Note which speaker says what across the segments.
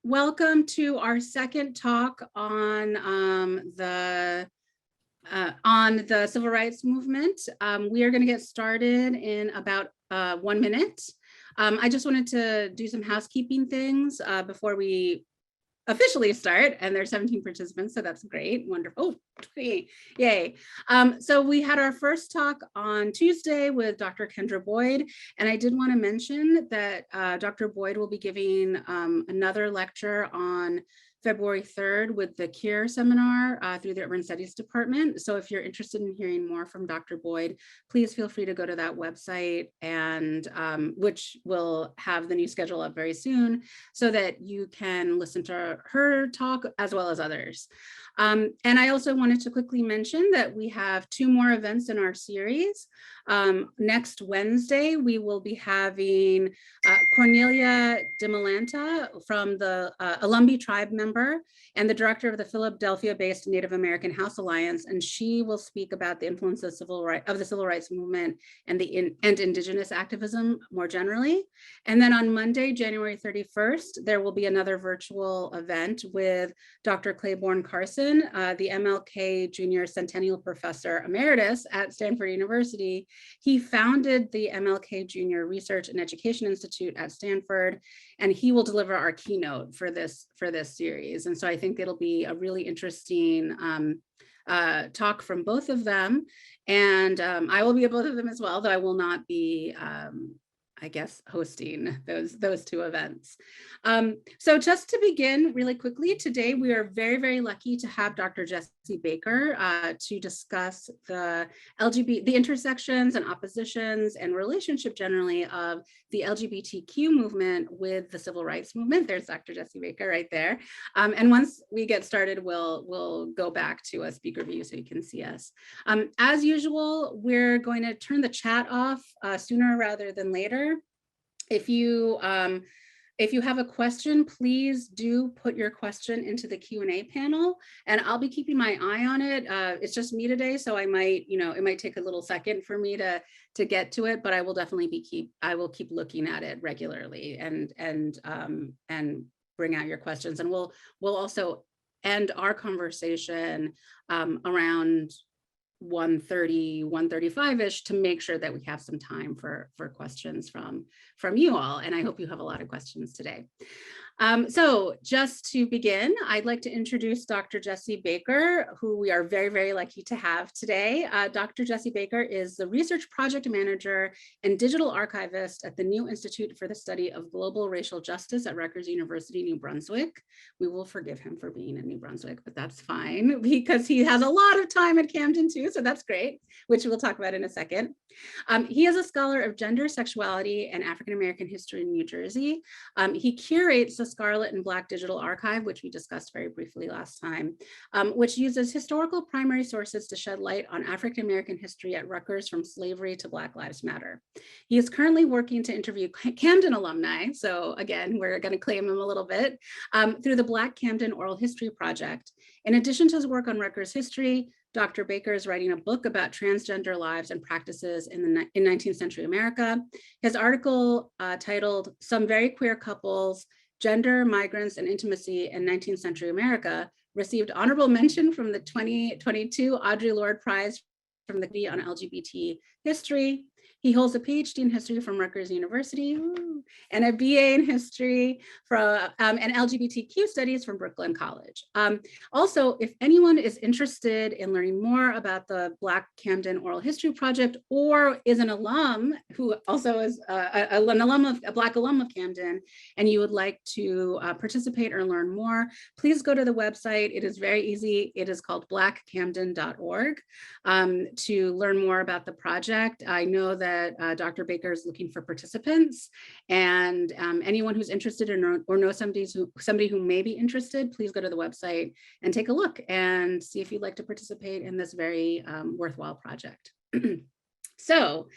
Speaker 1: Welcome to our second talk on the civil rights movement. We are going to get started in about 1 minute. I just wanted to do some housekeeping things before we officially start, and there's 17 participants, so that's great, wonderful. Oh, yay. So we had our first talk on Tuesday with Dr. Kendra Boyd, and I did want to mention that Dr. Boyd will be giving another lecture on February 3rd with the CURE seminar through the Urban Studies Department. So if you're interested in hearing more from Dr. Boyd, please feel free to go to that website, and which will have the new schedule up very soon so that you can listen to her talk as well as others. And I also wanted to quickly mention that we have 2 more events in our series. Next Wednesday, we will be having Cornelia DiMolanta from the Lumbee tribe member and the director of the Philadelphia-based Native American House Alliance, and she will speak about the influence of the civil rights movement and indigenous activism more generally. And then on Monday, January 31st, there will be another virtual event with Dr. Claiborne Carson, the MLK Jr. Centennial Professor Emeritus at Stanford University. He founded the MLK Jr. Research and Education Institute at Stanford, and he will deliver our keynote for this series. And so I think it'll be a really interesting talk from both of them. And I will be at both of them as well, though I will not be I guess, hosting those 2 events. So just to begin really quickly, today we are very, very lucky to have Dr. Jesse Bayker to discuss the intersections and oppositions and relationship generally of the LGBTQ movement with the civil rights movement. There's Dr. Jesse Bayker right there. And once we get started, we'll go back to a speaker view so you can see us. As usual, we're going to turn the chat off sooner rather than later. If you have a question, please do put your question into the Q&A panel, and I'll be keeping my eye on it. It's just me today, so I might, it might take a little second for me to get to it, but I will definitely keep looking at it regularly and bring out your questions. And we'll also end our conversation around 1:30, 1:35-ish to make sure that we have some time for questions from you all. And I hope you have a lot of questions today. So just to begin, I'd like to introduce Dr. Jesse Bayker, who we are very, very lucky to have today. Dr. Jesse Bayker is the research project manager and digital archivist at the New Institute for the Study of Global Racial Justice at Rutgers University, New Brunswick. We will forgive him for being in New Brunswick, but that's fine because he has a lot of time at Camden too, so that's great, which we'll talk about in a second. He is a scholar of gender, sexuality, and African American history in New Jersey. He curates the Scarlet and Black Digital Archive, which we discussed very briefly last time, which uses historical primary sources to shed light on African American history at Rutgers from slavery to Black Lives Matter. He is currently working to interview Camden alumni, so again, we're going to claim him a little bit, through the Black Camden Oral History Project. In addition to his work on Rutgers history, Dr. Bayker is writing a book about transgender lives and practices in 19th century America. His article titled "Some Very Queer Couples, Gender, Migrants, and Intimacy in 19th Century America" received honorable mention from the 2022 Audre Lorde Prize from the Committee on LGBT History. He holds a PhD in history from Rutgers University and a BA in history from and LGBTQ studies from Brooklyn College. Also, if anyone is interested in learning more about the Black Camden Oral History Project or is an alum who also is a Black alum of Camden, and you would like to participate or learn more, please go to the website. It is very easy. It is called blackcamden.org to learn more about the project. I know that Dr. Bayker is looking for participants, and anyone who's interested or knows somebody who may be interested, please go to the website and take a look and see if you'd like to participate in this very worthwhile project. So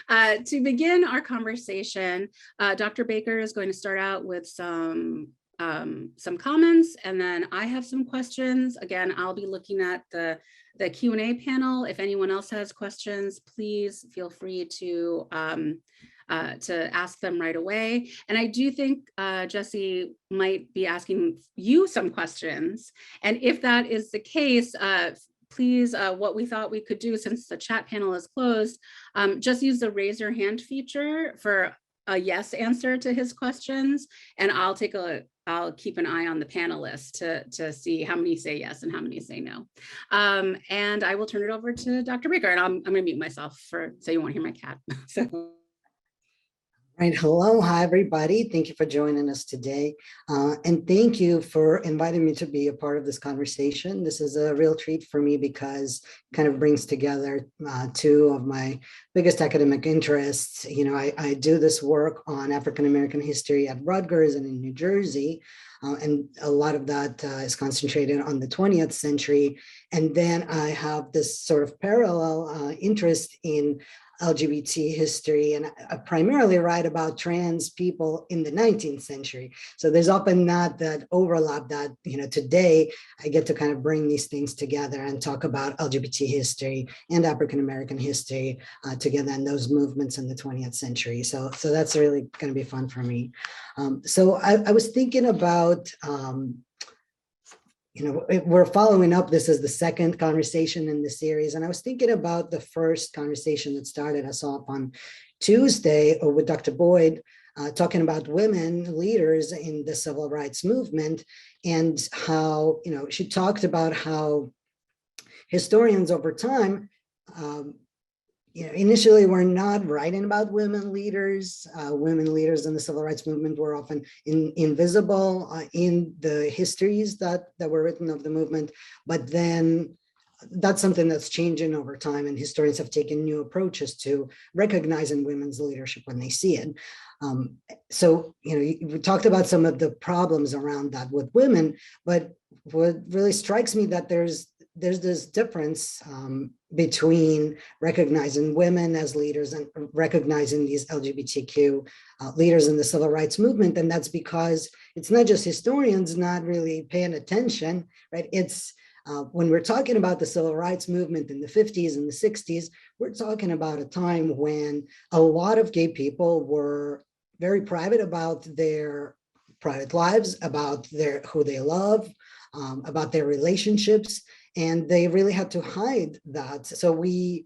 Speaker 1: to begin our conversation, Dr. Bayker is going to start out with some comments, and then I have some questions. Again, I'll be looking at the Q&A panel. If anyone else has questions, please feel free to to ask them right away. And I do think Jesse might be asking you some questions. And if that is the case, please, what we thought we could do, since the chat panel is closed, just use the raise your hand feature for a yes answer to his questions. And I'll keep an eye on the panelists to see how many say yes and how many say no. And I will turn it over to Dr. Bayker, and I'm gonna mute myself so you won't hear my cat. So.
Speaker 2: Right. Hello. Hi, everybody. Thank you for joining us today. And thank you for inviting me to be a part of this conversation. This is a real treat for me because it kind of brings together two of my biggest academic interests. You know, I do this work on African-American history at Rutgers and in New Jersey. And a lot of that is concentrated on the 20th century. And then I have this sort of parallel interest in LGBT history, and I primarily write about trans people in the 19th century. So there's often not that overlap that, you know, today I get to kind of bring these things together and talk about LGBT history and African-American history together, and those movements in the 20th century. So that's really going to be fun for me. So I was thinking about, you know, we're following up. This is the second conversation in the series. And I was thinking about the first conversation that started us off on Tuesday with Dr. Boyd, talking about women leaders in the civil rights movement, and how, you know, she talked about how historians over time, you know, initially were not writing about women leaders. Women leaders in the civil rights movement were often invisible in the histories that were written of the movement. But then that's something that's changing over time, and historians have taken new approaches to recognizing women's leadership when they see it. So, you know, we talked about some of the problems around that with women, but what really strikes me that there's this difference between recognizing women as leaders and recognizing these LGBTQ leaders in the civil rights movement. And that's because it's not just historians not really paying attention, right? It's when we're talking about the civil rights movement in the 50s and the 60s, we're talking about a time when a lot of gay people were very private about their private lives, about who they love, about their relationships. And they really had to hide that. So we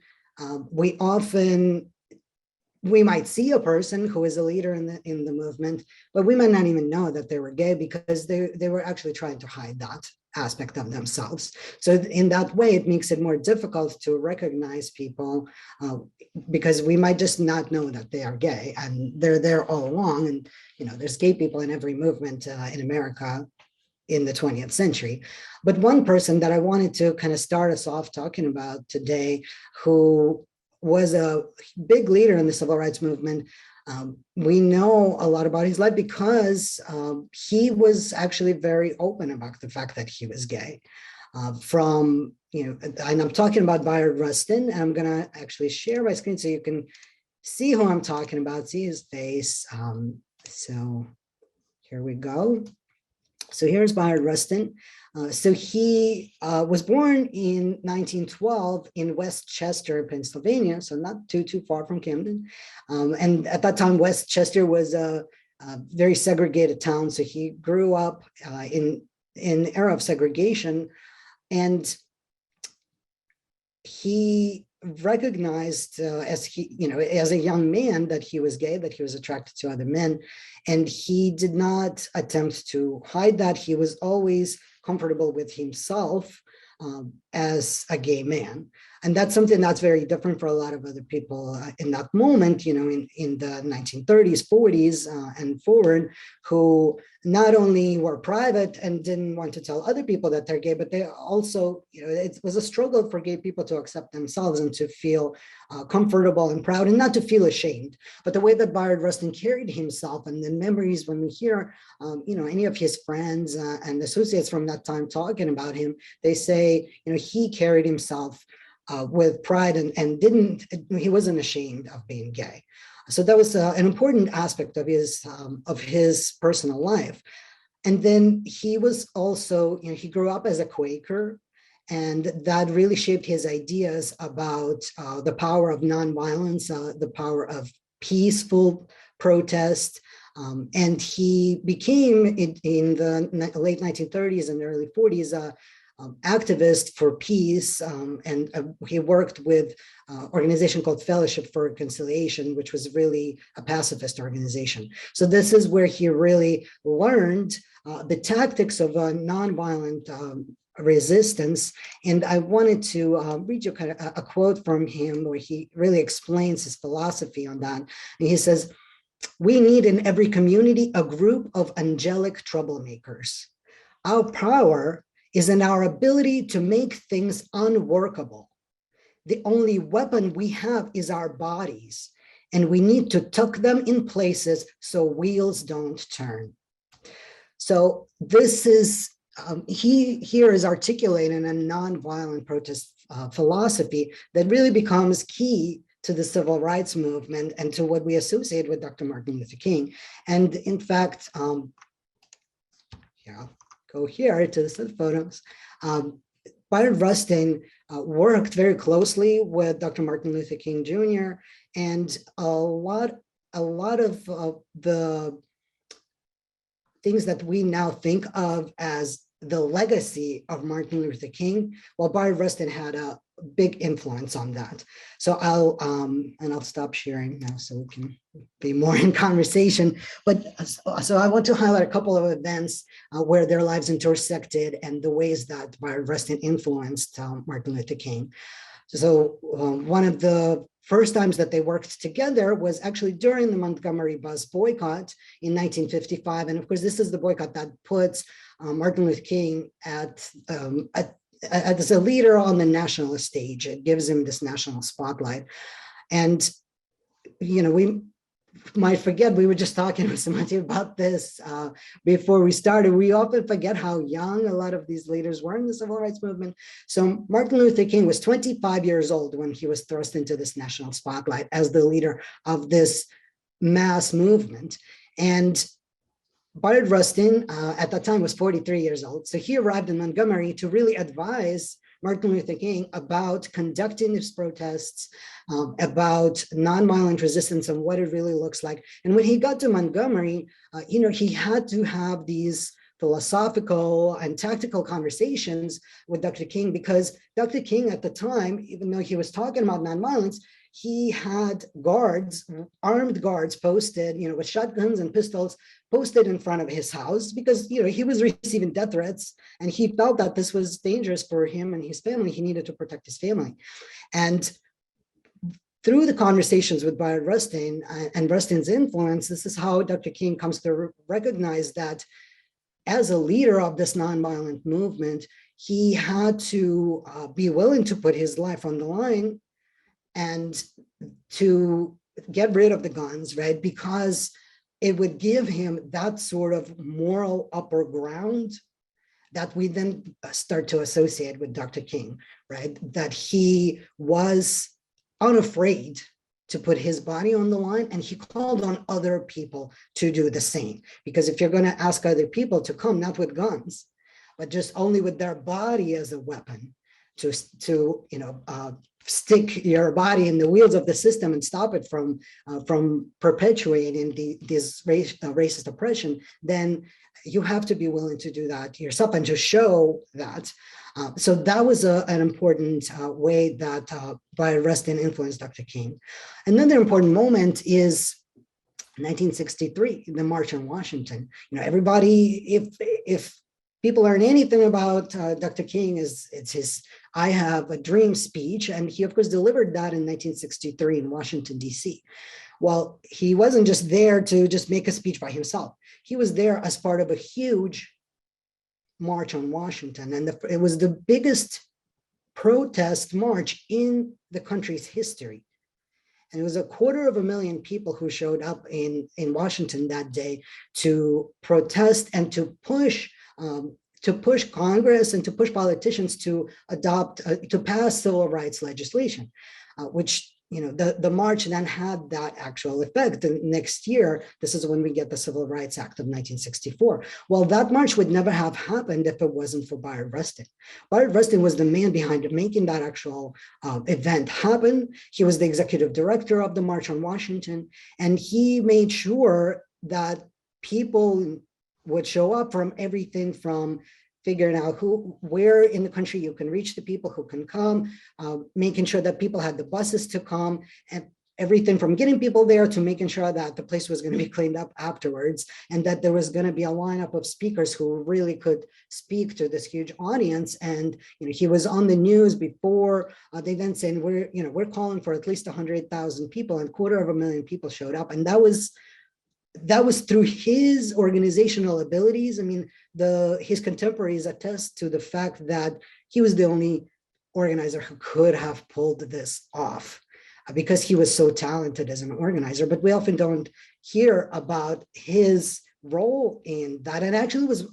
Speaker 2: might see a person who is a leader in the movement, but we might not even know that they were gay because they were actually trying to hide that aspect of themselves. So in that way, it makes it more difficult to recognize people because we might just not know that they are gay, and they're there all along. And you know, there's gay people in every movement in America in the 20th century. But one person that I wanted to kind of start us off talking about today, who was a big leader in the civil rights movement, we know a lot about his life because he was actually very open about the fact that he was gay. From, you know, and I'm talking about Bayard Rustin, and I'm gonna actually share my screen so you can see who I'm talking about, see his face. So here we go. So here's Bayard Rustin. So he was born in 1912 in Westchester, Pennsylvania, so not too far from Camden. And at that time, Westchester was a very segregated town. So he grew up in an era of segregation, and he recognized as a young man that he was gay, that he was attracted to other men, and he did not attempt to hide that. He was always comfortable with himself as a gay man. And that's something that's very different for a lot of other people in that moment, you know, in the 1930s, 40s and forward, who not only were private and didn't want to tell other people that they're gay, but they also, you know, it was a struggle for gay people to accept themselves and to feel comfortable and proud and not to feel ashamed. But the way that Bayard Rustin carried himself, and the memories when we hear, you know, any of his friends and associates from that time talking about him, they say, you know, he carried himself with pride and he wasn't ashamed of being gay. So that was an important aspect of his personal life. And then he was also, you know, he grew up as a Quaker, and that really shaped his ideas about the power of nonviolence, the power of peaceful protest. And he became, in the late 1930s and early 40s, activist for peace, and he worked with an organization called Fellowship for Reconciliation, which was really a pacifist organization. So this is where he really learned the tactics of a nonviolent resistance. And I wanted to read you kind of a quote from him where he really explains his philosophy on that. And he says, "We need in every community a group of angelic troublemakers. Our power is in our ability to make things unworkable. The only weapon we have is our bodies, and we need to tuck them in places so wheels don't turn." So this is, he here is articulating a nonviolent protest philosophy that really becomes key to the civil rights movement and to what we associate with Dr. Martin Luther King. And in fact, go here to the photos. Bayard Rustin worked very closely with Dr. Martin Luther King Jr. And a lot of the things that we now think of as the legacy of Martin Luther King, well, Bayard Rustin had a big influence on that. So I'll stop sharing now so we can be more in conversation. But so I want to highlight a couple of events where their lives intersected and the ways that Bayard Rustin influenced Martin Luther King. So one of the first times that they worked together was actually during the Montgomery bus boycott in 1955. And of course, this is the boycott that puts Martin Luther King as a leader on the national stage. It gives him this national spotlight. And, you know, we might forget, we were just talking with somebody about this before we started. We often forget how young a lot of these leaders were in the civil rights movement. So Martin Luther King was 25 years old when he was thrust into this national spotlight as the leader of this mass movement. And Bayard Rustin at that time was 43 years old. So he arrived in Montgomery to really advise Martin Luther King about conducting his protests, about nonviolent resistance and what it really looks like. And when he got to Montgomery, you know, he had to have these philosophical and tactical conversations with Dr. King, because Dr. King at the time, even though he was talking about nonviolence, he had guards, armed guards posted, you know, with shotguns and pistols posted in front of his house because, you know, he was receiving death threats and he felt that this was dangerous for him and his family. He needed to protect his family. And through the conversations with Bayard Rustin and Rustin's influence, this is how Dr. King comes to recognize that as a leader of this nonviolent movement, he had to be willing to put his life on the line and to get rid of the guns, right? Because it would give him that sort of moral upper ground that we then start to associate with Dr. King, right? That he was unafraid to put his body on the line, and he called on other people to do the same. Because if you're going to ask other people to come, not with guns, but just only with their body as a weapon to you know, stick your body in the wheels of the system and stop it from perpetuating this racist oppression, then you have to be willing to do that yourself and to show that. So that was an important way that Bayard Rustin influenced Dr. King. Another important moment is 1963, the March on Washington. You know, everybody, if people learn anything about Dr. King, it's his "I Have a Dream" speech, and he of course delivered that in 1963 in Washington, D.C. Well, he wasn't just there to just make a speech by himself. He was there as part of a huge March on Washington, and it was the biggest protest march in the country's history. And it was 250,000 people who showed up in Washington that day to protest and to push Congress and to push politicians to adopt, to pass civil rights legislation, which, the march then had that actual effect. And next year, this is when we get the Civil Rights Act of 1964. Well, that march would never have happened if it wasn't for Bayard Rustin. Bayard Rustin was the man behind making that actual event happen. He was the executive director of the March on Washington, and he made sure that people would show up from everything from figuring out where in the country you can reach the people who can come, making sure that people had the buses to come, and everything from getting people there to making sure that the place was going to be cleaned up afterwards, and that there was going to be a lineup of speakers who really could speak to this huge audience. And he was on the news before they then saying we're calling for at least 100,000 people, and 250,000 people showed up, and that was through his organizational abilities. I mean, his contemporaries attest to the fact that he was the only organizer who could have pulled this off because he was so talented as an organizer. But we often don't hear about his role in that. And actually was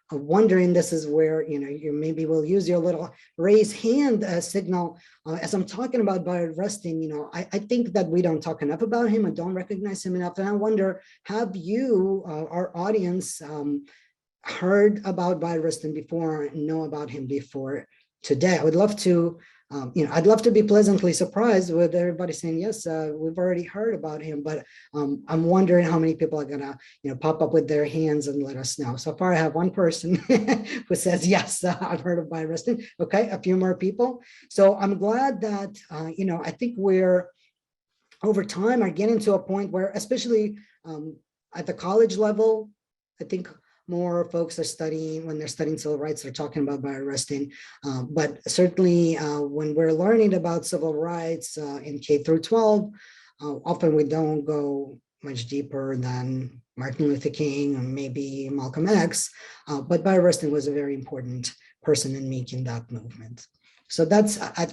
Speaker 2: wondering, this is where you maybe will use your little raise hand signal as I'm talking about Bayard Rustin. I think that we don't talk enough about him. I don't recognize him enough, and I wonder, have you, our audience, heard about Bayard Rustin before, know about him before today? I would love to. I'd love to be pleasantly surprised with everybody saying, yes, we've already heard about him, but I'm wondering how many people are gonna, pop up with their hands and let us know. So far, I have one person who says, yes, I've heard of Bayard Rustin. Okay, a few more people. So I'm glad that, I think we're, over time, are getting to a point where, especially at the college level, I think more folks are studying, when they're studying civil rights, they're talking about Bayard Rustin. But certainly when we're learning about civil rights in K through 12, often we don't go much deeper than Martin Luther King or maybe Malcolm X. But Bayard Rustin was a very important person in making that movement. So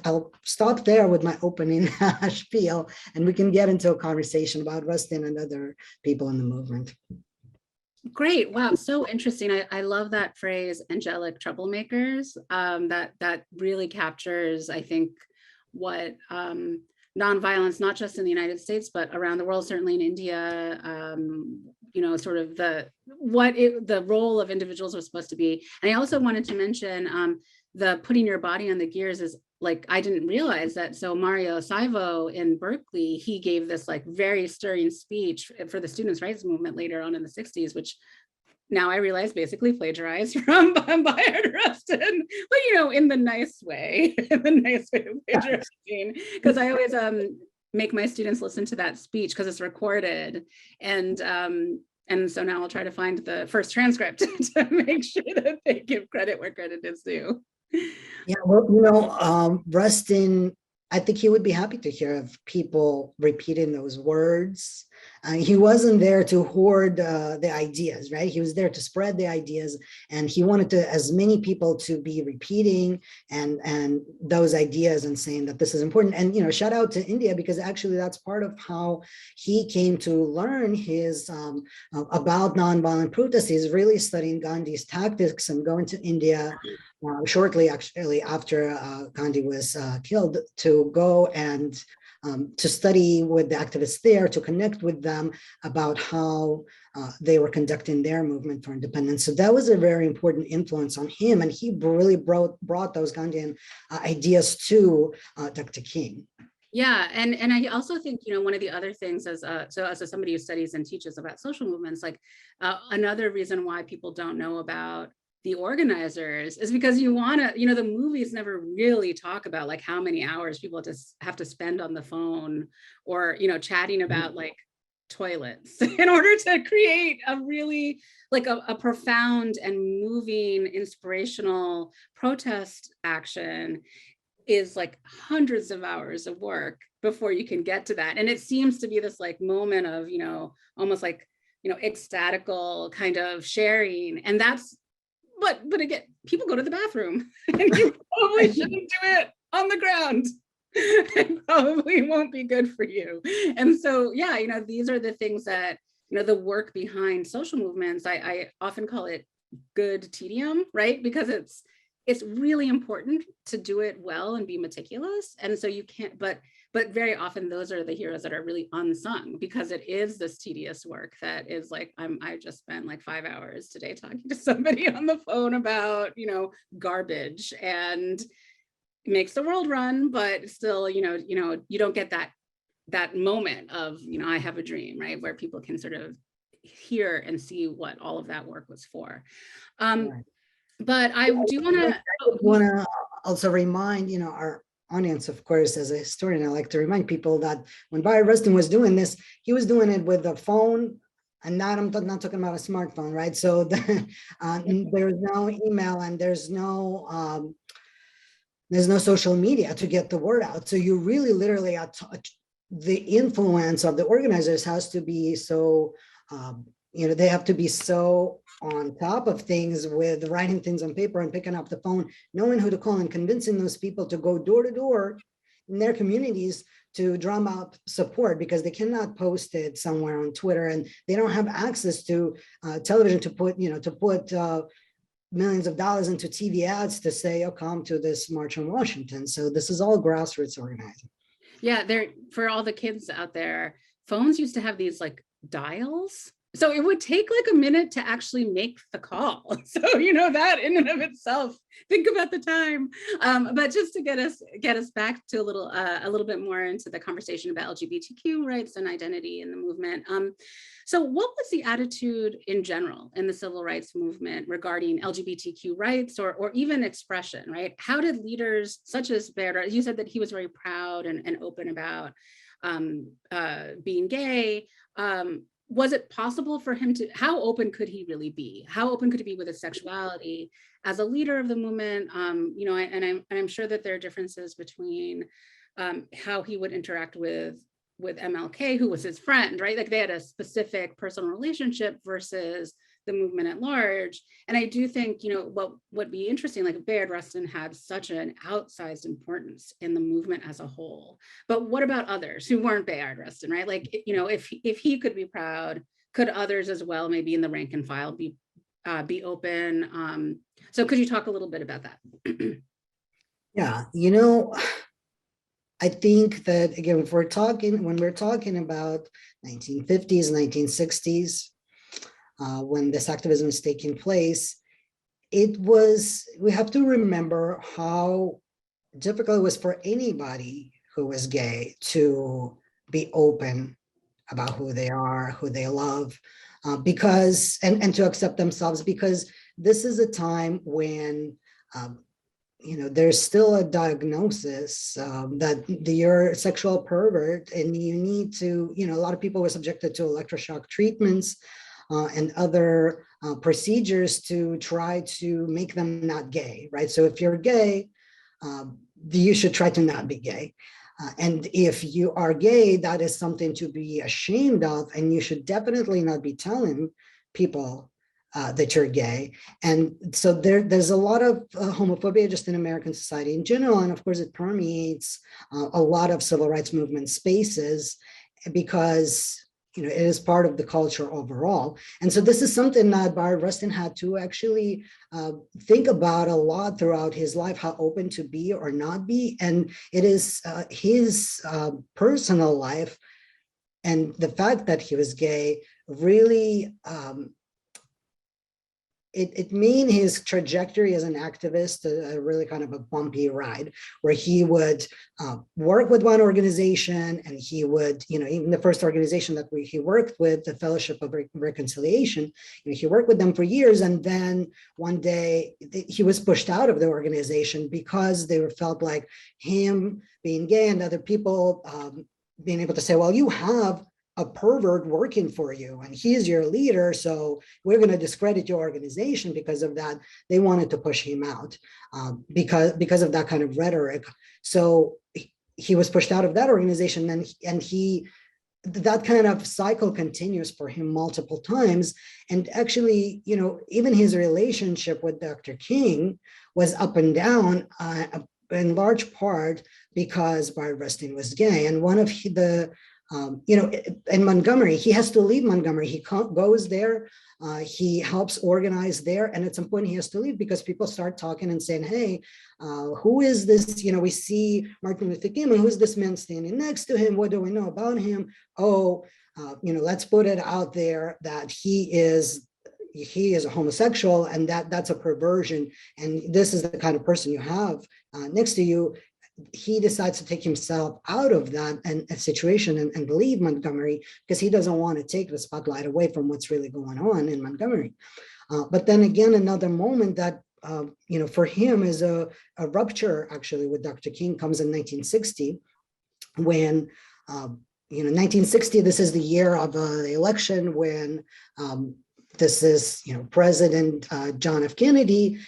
Speaker 2: I'll stop there with my opening spiel, and we can get into a conversation about Rustin and other people in the movement.
Speaker 1: Great. Wow. So interesting. I love that phrase, angelic troublemakers. That really captures, I think, what nonviolence, not just in the United States, but around the world, certainly in India, sort of the role of individuals was supposed to be. And I also wanted to mention the putting your body on the gears is, like, I didn't realize that. So Mario Savio in Berkeley, he gave this like very stirring speech for the students' rights movement later on in the 60s, which now I realize basically plagiarized from Bayard Rustin, but in the nice way, of plagiarizing, because I always make my students listen to that speech because it's recorded. And so now I'll try to find the first transcript to make sure that they give credit where credit is due.
Speaker 2: Yeah, well, Rustin, I think he would be happy to hear of people repeating those words. He wasn't there to hoard the ideas, right? He was there to spread the ideas, and he wanted as many people to be repeating and those ideas and saying that this is important. And shout out to India, because actually that's part of how he came to learn his about nonviolent protest. He's really studying Gandhi's tactics and going to India shortly, actually, after Gandhi was killed, to go and to study with the activists there, to connect with them about how they were conducting their movement for independence. So that was a very important influence on him, and he really brought those Gandhian ideas to Dr. King.
Speaker 1: Yeah, and I also think, one of the other things as somebody who studies and teaches about social movements, like another reason why people don't know about the organizers is because the movies never really talk about like how many hours people have to spend on the phone or, chatting about like toilets in order to create a really like a profound and moving, inspirational protest action is like hundreds of hours of work before you can get to that. And it seems to be this like moment of, almost like, ecstatical kind of sharing. And that's, but again, people go to the bathroom and you probably shouldn't do it on the ground. It probably won't be good for you. And so, yeah, these are the things that, the work behind social movements, I often call it good tedium, right? Because it's really important to do it well and be meticulous. And so you can't, but but very often those are the heroes that are really unsung, because it is this tedious work that is like, I just spent like 5 hours today talking to somebody on the phone about, garbage, and it makes the world run, but still, you don't get that moment of, I have a dream, right? Where people can sort of hear and see what all of that work was for.
Speaker 2: Right.
Speaker 1: But I do
Speaker 2: want to also remind, our audience, of course, as a historian, I like to remind people that when Bayard Rustin was doing this, he was doing it with a phone, and I'm not talking about a smartphone, right? So there's no email, and there's no social media to get the word out. So you really literally the influence of the organizers has to be so, they have to be so on top of things with writing things on paper and picking up the phone, knowing who to call and convincing those people to go door to door in their communities to drum up support, because they cannot post it somewhere on Twitter, and they don't have access to television to put millions of dollars into TV ads to say, oh, come to this march on Washington. So this is all grassroots organizing.
Speaker 1: Yeah, for all the kids out there, phones used to have these like dials. So it would take like a minute to actually make the call. So, that in and of itself, think about the time. But just to get us back to a little bit more into the conversation about LGBTQ rights and identity in the movement. So what was the attitude in general in the civil rights movement regarding LGBTQ rights or even expression, right? How did leaders such as Bayard, you said that he was very proud and open about being gay. Was it possible for him how open could he really be? How open could he be with his sexuality as a leader of the movement? I'm sure that there are differences between how he would interact with MLK, who was his friend, right? Like they had a specific personal relationship versus the movement at large. And I do think, what would be interesting, like Bayard Rustin had such an outsized importance in the movement as a whole. But what about others who weren't Bayard Rustin, right? Like, if he could be proud, could others as well, maybe in the rank and file, be open? So could you talk a little bit about that?
Speaker 2: Yeah, I think that, again, when we're talking about 1950s, 1960s, when this activism is taking place, we have to remember how difficult it was for anybody who was gay to be open about who they are, who they love, because, and to accept themselves, because this is a time when, there's still a diagnosis that you're a sexual pervert, and you need to, a lot of people were subjected to electroshock treatments and other procedures to try to make them not gay, right? So if you're gay, you should try to not be gay. And if you are gay, that is something to be ashamed of, and you should definitely not be telling people that you're gay. And so there's a lot of homophobia just in American society in general. And of course, it permeates a lot of civil rights movement spaces because it is part of the culture overall. And so this is something that Bayard Rustin had to actually think about a lot throughout his life, how open to be or not be. And it is his personal life and the fact that he was gay really it made his trajectory as an activist a really kind of a bumpy ride, where he would work with one organization, and he would, even the first organization that he worked with, the Fellowship of Reconciliation, he worked with them for years, and then one day he was pushed out of the organization because they felt like him being gay and other people being able to say, well, you have a pervert working for you and he's your leader, so we're going to discredit your organization because of that. They wanted to push him out because of that kind of rhetoric. So he was pushed out of that organization, and that kind of cycle continues for him multiple times. And actually, even his relationship with Dr. King was up and down in large part because Bayard Rustin was gay. And one of the in Montgomery, he has to leave Montgomery. He goes there, he helps organize there, and at some point he has to leave because people start talking and saying, hey, who is this? We see Martin Luther King, and who's this man standing next to him? What do we know about him? Oh, let's put it out there that he is a homosexual, and that's a perversion, and this is the kind of person you have next to you. He decides to take himself out of that situation and leave Montgomery because he doesn't want to take the spotlight away from what's really going on in Montgomery. But then again, another moment that for him is a rupture actually with Dr. King comes in 1960 when 1960, this is the year of the election when this is President John F. Kennedy,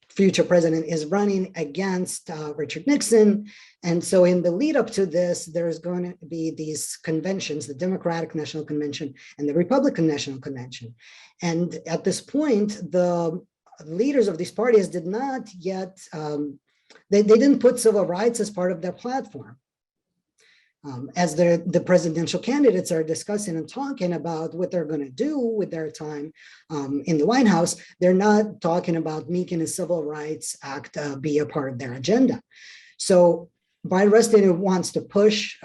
Speaker 2: future president, is running against Richard Nixon. And so in the lead up to this, there's going to be these conventions, the Democratic National Convention and the Republican National Convention. And at this point, the leaders of these parties did not yet, they didn't put civil rights as part of their platform. As the presidential candidates are discussing and talking about what they're going to do with their time in the White House, they're not talking about making a Civil Rights Act be a part of their agenda. So Bayard Rustin wants to push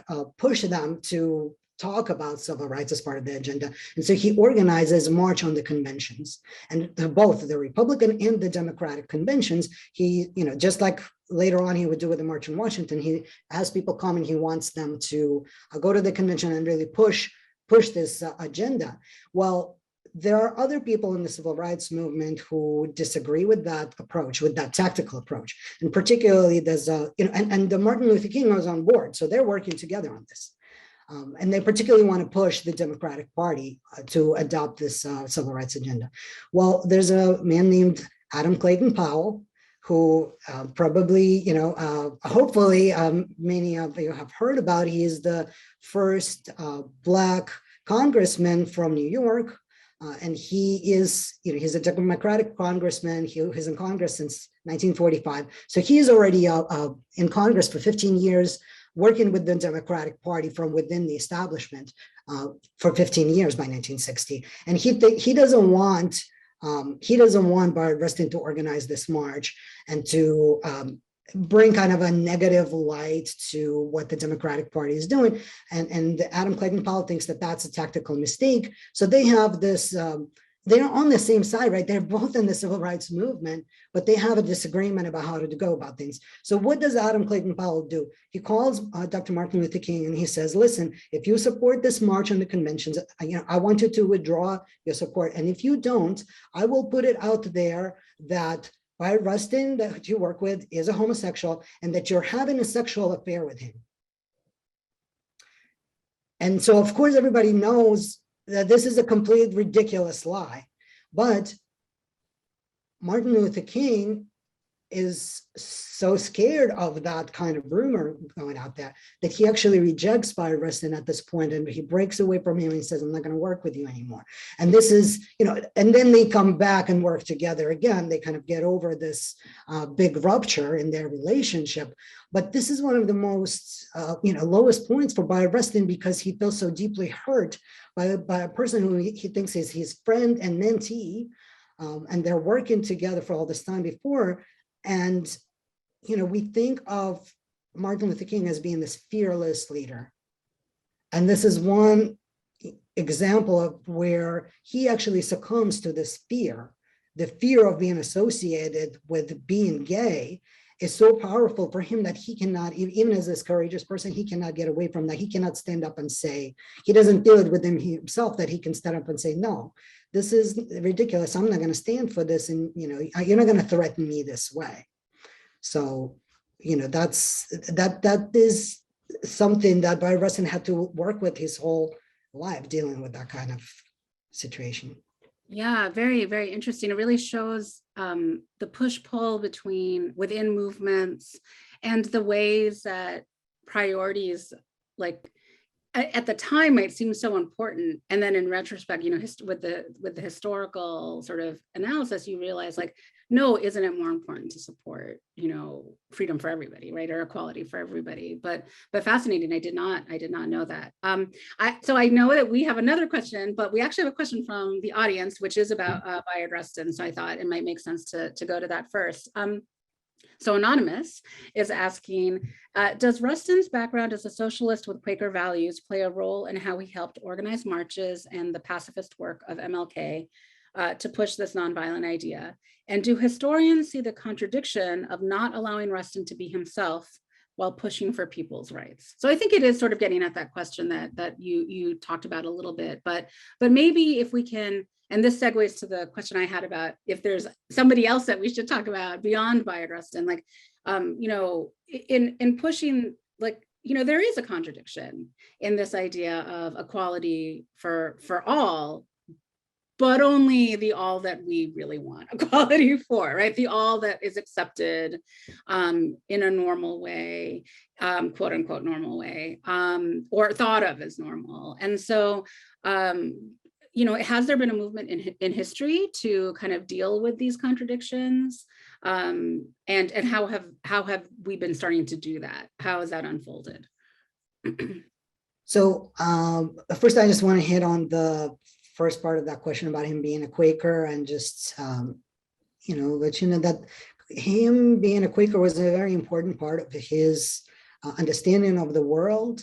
Speaker 2: them to talk about civil rights as part of the agenda. And so he organizes March on the Conventions, and both the Republican and the Democratic conventions. He, just like later on he would do with the March in Washington, he has people come and he wants them to go to the convention and really push this agenda. Well, there are other people in the civil rights movement who disagree with that approach, with that tactical approach. And particularly there's and the Martin Luther King was on board. So they're working together on this. And they particularly want to push the Democratic Party to adopt this civil rights agenda. Well, there's a man named Adam Clayton Powell, who probably, hopefully many of you have heard about. He is the first Black congressman from New York. And he is, he's a Democratic congressman. He's in Congress since 1945. So he's already in Congress for 15 years, working with the Democratic Party from within the establishment for 15 years by 1960. And he doesn't want Bayard Rustin to organize this march and to bring kind of a negative light to what the Democratic Party is doing. And Adam Clayton Powell thinks that that's a tactical mistake. So they have this, they're on the same side, right? They're both in the civil rights movement, but they have a disagreement about how to go about things. So what does Adam Clayton Powell do? He calls Dr. Martin Luther King and he says, listen, if you support this march on the conventions, I want you to withdraw your support. And if you don't, I will put it out there that Bayard Rustin that you work with is a homosexual and that you're having a sexual affair with him. And so of course, everybody knows that this is a complete ridiculous lie, but Martin Luther King is so scared of that kind of rumor going out there that he actually rejects Bayard Rustin at this point, and he breaks away from him and he says, I'm not going to work with you anymore. And this is, and then they come back and work together again. They kind of get over this big rupture in their relationship. But this is one of the most, lowest points for Bayard Rustin because he feels so deeply hurt by a person who he thinks is his friend and mentee, and they're working together for all this time before. And, we think of Martin Luther King as being this fearless leader. And this is one example of where he actually succumbs to this fear. The fear of being associated with being gay is so powerful for him that he cannot, even as this courageous person, he cannot get away from that. He cannot stand up and say, he doesn't feel it within himself that he can stand up and say, no, this is ridiculous. I'm not going to stand for this. And, you're not going to threaten me this way. So, that is something that Bayard Rustin had to work with his whole life, dealing with that kind of situation.
Speaker 1: Yeah, very, very interesting. It really shows the push-pull within movements and the ways that priorities, at the time might seem so important, and then in retrospect, with the historical sort of analysis, you realize like, no, isn't it more important to support freedom for everybody, right, or equality for everybody? But fascinating. I did not know that. So I know that we have another question, but we actually have a question from the audience, which is about Bayard Rustin. So I thought it might make sense to go to that first. So Anonymous is asking, does Rustin's background as a socialist with Quaker values play a role in how he helped organize marches and the pacifist work of MLK to push this nonviolent idea? And do historians see the contradiction of not allowing Rustin to be himself while pushing for people's rights? So I think it is sort of getting at that question that you talked about a little bit, but maybe if we can, and this segues to the question I had about if there's somebody else that we should talk about beyond Bayard Rustin, like, in pushing, like, there is a contradiction in this idea of equality for all, but only the all that we really want equality for, right? The all that is accepted in a normal way, quote unquote normal way, or thought of as normal. And so, has there been a movement in history to kind of deal with these contradictions? And how have we been starting to do that? How has that unfolded?
Speaker 2: So first, I just want to hit on the first part of that question about him being a Quaker, and just let you know that him being a Quaker was a very important part of his understanding of the world.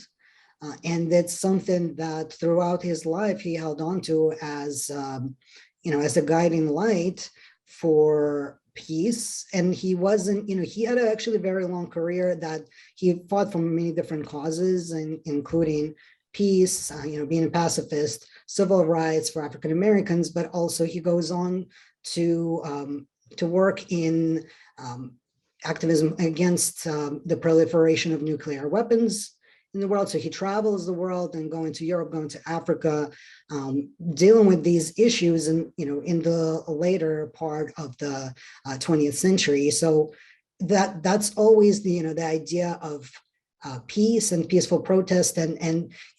Speaker 2: And that's something that throughout his life he held on to as, as a guiding light for peace. And he wasn't, he had actually a very long career that he fought for many different causes, and including peace, being a pacifist, civil rights for African Americans, but also he goes on to work in activism against the proliferation of nuclear weapons in the world. So he travels the world and going to Europe, going to Africa, dealing with these issues, and in the later part of the 20th century. So that's always the idea of peace and peaceful protest, and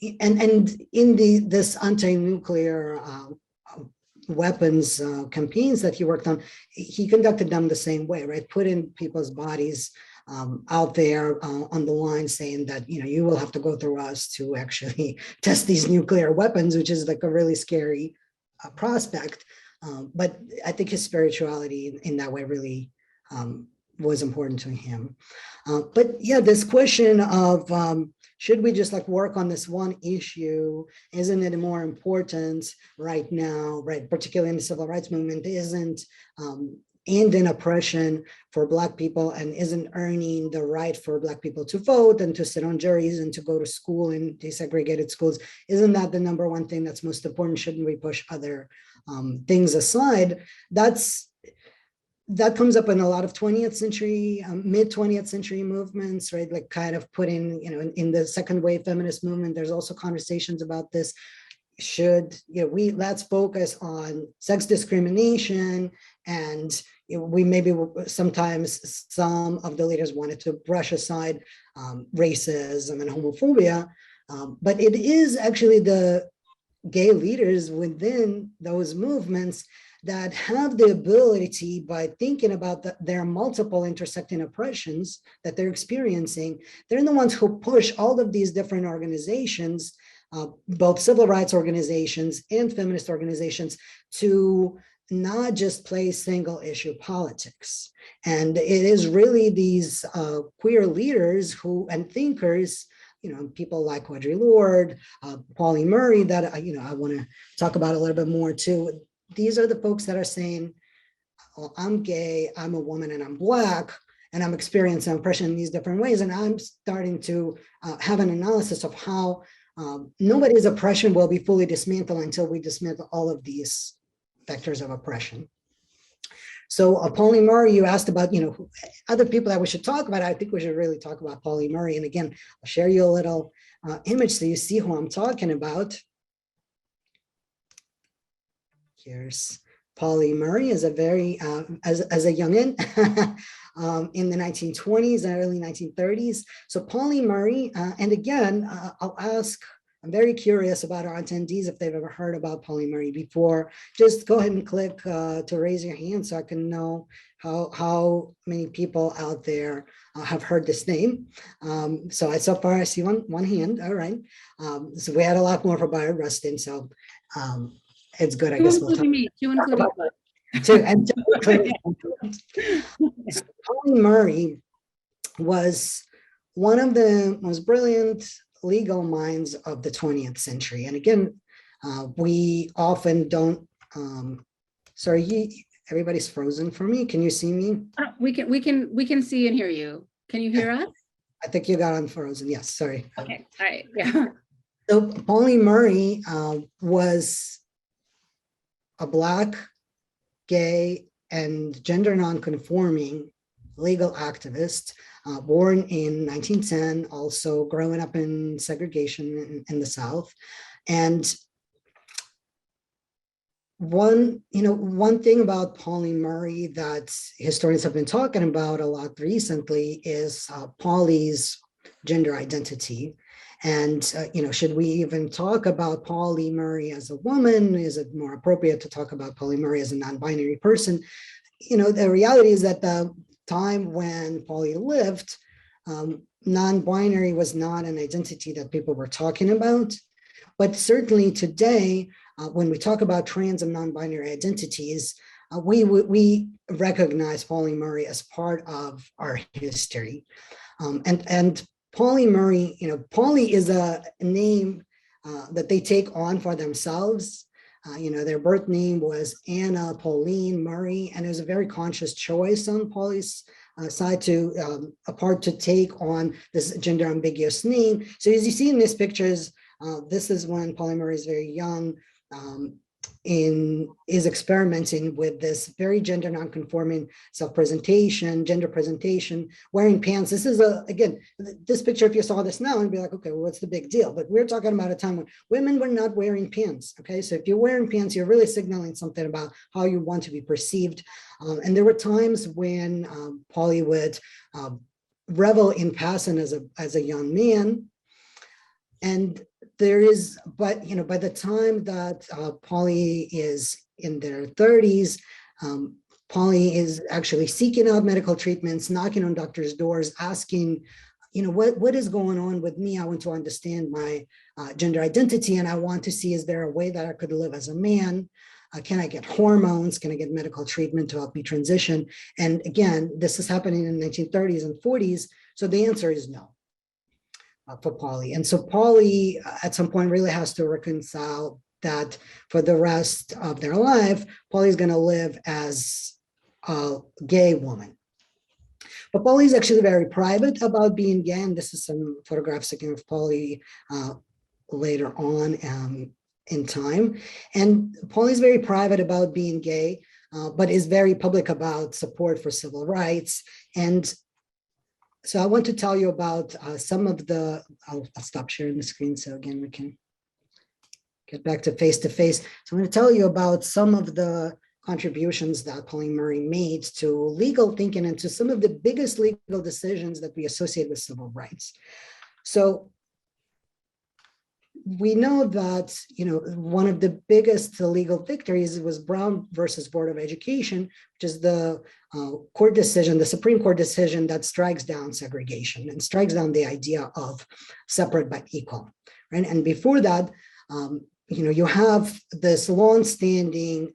Speaker 2: in this anti-nuclear weapons campaigns that he worked on, he conducted them the same way, right? Putting people's bodies out there on the line, saying that you will have to go through us to actually test these nuclear weapons, which is like a really scary prospect. But I think his spirituality in that way really was important to him. But yeah, this question of should we just like work on this one issue? Isn't it more important right now, right? Particularly in the civil rights movement, isn't ending oppression for Black people and isn't earning the right for Black people to vote and to sit on juries and to go to school in desegregated schools. Isn't that the number one thing that's most important? Shouldn't we push other things aside? That comes up in a lot of 20th century, mid 20th century movements, right? Like kind of putting, in the second wave feminist movement, there's also conversations about this. Let's focus on sex discrimination, and we maybe sometimes some of the leaders wanted to brush aside racism and homophobia, but it is actually the gay leaders within those movements that have the ability, by thinking about their multiple intersecting oppressions that they're experiencing, they're the ones who push all of these different organizations, both civil rights organizations and feminist organizations, to not just play single issue politics. And it is really these queer leaders and thinkers, people like Audre Lorde, Paula Murray, that I want to talk about a little bit more too. These are the folks that are saying, well, I'm gay, I'm a woman, and I'm Black, and I'm experiencing oppression in these different ways. And I'm starting to have an analysis of how nobody's oppression will be fully dismantled until we dismantle all of these vectors of oppression. So Paula Murray, you asked about, other people that we should talk about. I think we should really talk about Paula Murray. And again, I'll share you a little image so you see who I'm talking about. Here's Paula Murray as a very, as a youngin in the 1920s and early 1930s. So Paula Murray, and again, I'll ask I'm very curious about our attendees if they've ever heard about Paula Murray before. Just go ahead and click to raise your hand so I can know how many people out there have heard this name. So far I see one hand. All right. So we had a lot more for Bayard Rustin. So it's good. I guess we'll talk
Speaker 1: about
Speaker 2: that. Paula Murray was one of the most brilliant legal minds of the 20th century. And again, we often don't, everybody's frozen for me. Can you see me?
Speaker 1: We can see and hear you. Can you hear us?
Speaker 2: I think you got unfrozen. Yes, sorry.
Speaker 1: Okay, all right, yeah.
Speaker 2: So Paula Murray was a Black, gay, and gender non-conforming legal activist, born in 1910, also growing up in segregation in the South. And one thing about Paula Murray that historians have been talking about a lot recently is Paula's gender identity. And, should we even talk about Paula Murray as a woman? Is it more appropriate to talk about Paula Murray as a non-binary person? The reality is that the time when Paula lived, non-binary was not an identity that people were talking about. But certainly today, when we talk about trans and non-binary identities, we recognize Paula Murray as part of our history. And Paula Murray, Paula is a name that they take on for themselves. Their birth name was Anna Pauline Murray, and it was a very conscious choice on Paula's side to take on this gender ambiguous name. So as you see in these pictures, this is when Paula Murray is very young, is experimenting with this very gender non-conforming self-presentation, gender presentation, wearing pants. This is again, this picture, if you saw this now, and be like, okay, well, what's the big deal? But we're talking about a time when women were not wearing pants. Okay, so if you're wearing pants, you're really signaling something about how you want to be perceived. And there were times when Paula would revel in passing as a young man. And there is, but by the time that Paula is in their 30s, Paula is actually seeking out medical treatments, knocking on doctors' doors, asking, what is going on with me? I want to understand my gender identity, and I want to see, is there a way that I could live as a man? Can I get hormones? Can I get medical treatment to help me transition? And again, this is happening in the 1930s and 40s. So the answer is no. For Paula. And so Paula at some point really has to reconcile that for the rest of their life, Paula is going to live as a gay woman. But Paula is actually very private about being gay. And this is some photographs again of Paula later on in time. And Paula is very private about being gay, but is very public about support for civil rights. And so I want to tell you about some of the, I'll stop sharing the screen so again we can get back to face-to-face. So I'm going to tell you about some of the contributions that Paula Murray made to legal thinking and to some of the biggest legal decisions that we associate with civil rights. So we know that, one of the biggest legal victories was Brown versus Board of Education, which is the court decision, the Supreme Court decision that strikes down segregation and strikes down the idea of separate but equal, right? And before that, you have this long-standing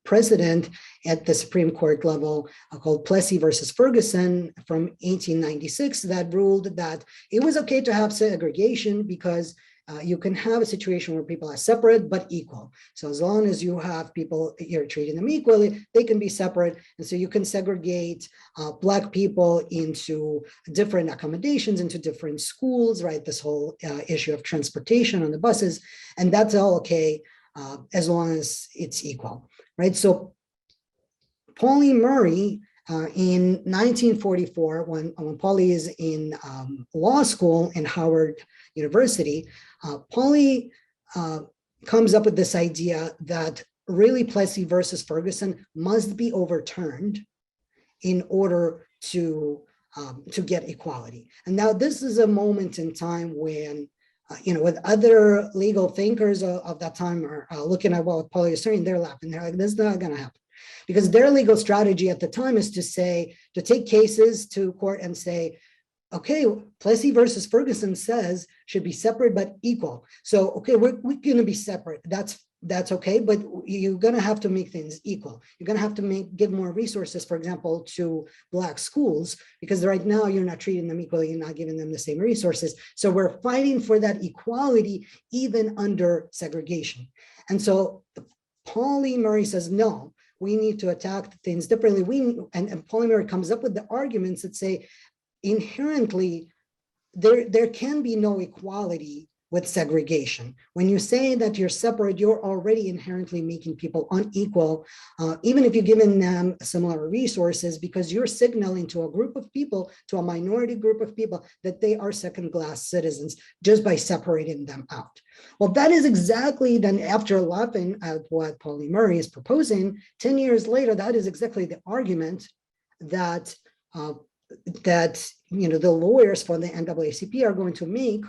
Speaker 2: precedent at the Supreme Court level called Plessy versus Ferguson from 1896 that ruled that it was okay to have segregation because you can have a situation where people are separate but equal. So as long as you have people, you're treating them equally, they can be separate. And so you can segregate Black people into different accommodations, into different schools, right? This whole issue of transportation on the buses, and that's all okay as long as it's equal, right? So Paula Murray, in 1944, when Paula is in law school in Howard University, Paula comes up with this idea that really Plessy versus Ferguson must be overturned in order to get equality. And now this is a moment in time when with other legal thinkers of that time are looking at what Paula is saying, they're laughing. They're like, this is not going to happen. Because their legal strategy at the time is to take cases to court and say, okay, Plessy versus Ferguson says should be separate but equal. So, okay, we're going to be separate. That's okay, but you're going to have to make things equal. You're going to have to give more resources, for example, to Black schools, because right now you're not treating them equally, you're not giving them the same resources. So we're fighting for that equality even under segregation. And so Paula Murray says, no, we need to attack things differently. And Paula Murray comes up with the arguments that say inherently there can be no equality with segregation. When you say that you're separate, you're already inherently making people unequal, even if you're giving them similar resources, because you're signaling to a group of people, to a minority group of people, that they are second-class citizens just by separating them out. Well, that is exactly then, after laughing at what Paula Murray is proposing, 10 years later, that is exactly the argument that the lawyers for the NAACP are going to make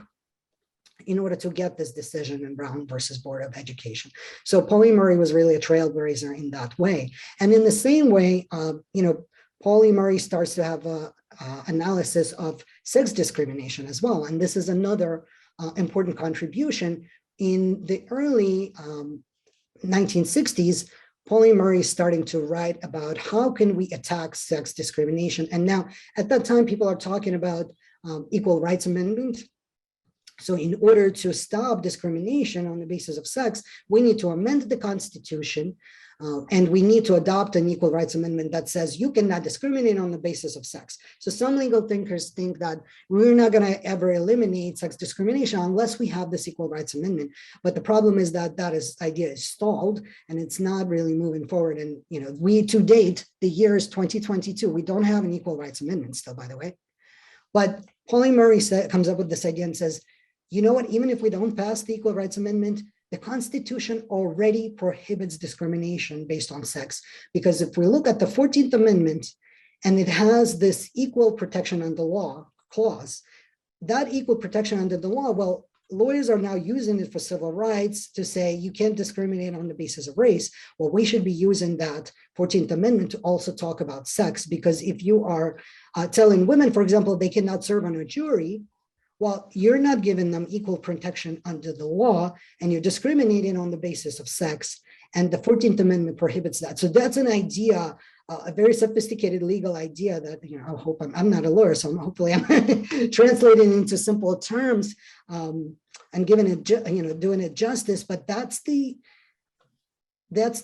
Speaker 2: in order to get this decision in Brown versus Board of Education. So Paula Murray was really a trailblazer in that way. And in the same way, Paula Murray starts to have a analysis of sex discrimination as well. And this is another important contribution. In the early 1960s, Paula Murray is starting to write about how can we attack sex discrimination. And now at that time, people are talking about Equal Rights Amendment. So in order to stop discrimination on the basis of sex, we need to amend the Constitution, and we need to adopt an Equal Rights Amendment that says you cannot discriminate on the basis of sex. So some legal thinkers think that we're not going to ever eliminate sex discrimination unless we have this Equal Rights Amendment. But the problem is that idea is stalled, and it's not really moving forward. And we, to date, the year is 2022. We don't have an Equal Rights Amendment still, by the way. But Paula Murray comes up with this idea and says, you know what, even if we don't pass the Equal Rights Amendment, the Constitution already prohibits discrimination based on sex. Because if we look at the 14th Amendment, and it has this equal protection under law clause, that equal protection under the law, well, lawyers are now using it for civil rights to say you can't discriminate on the basis of race. Well, we should be using that 14th Amendment to also talk about sex, because if you are telling women, for example, they cannot serve on a jury, well, you're not giving them equal protection under the law, and you're discriminating on the basis of sex, and the 14th Amendment prohibits that. So that's an idea, a very sophisticated legal idea that, I hope I'm not a lawyer, so hopefully I'm translating into simple terms and giving it, doing it justice. But that's the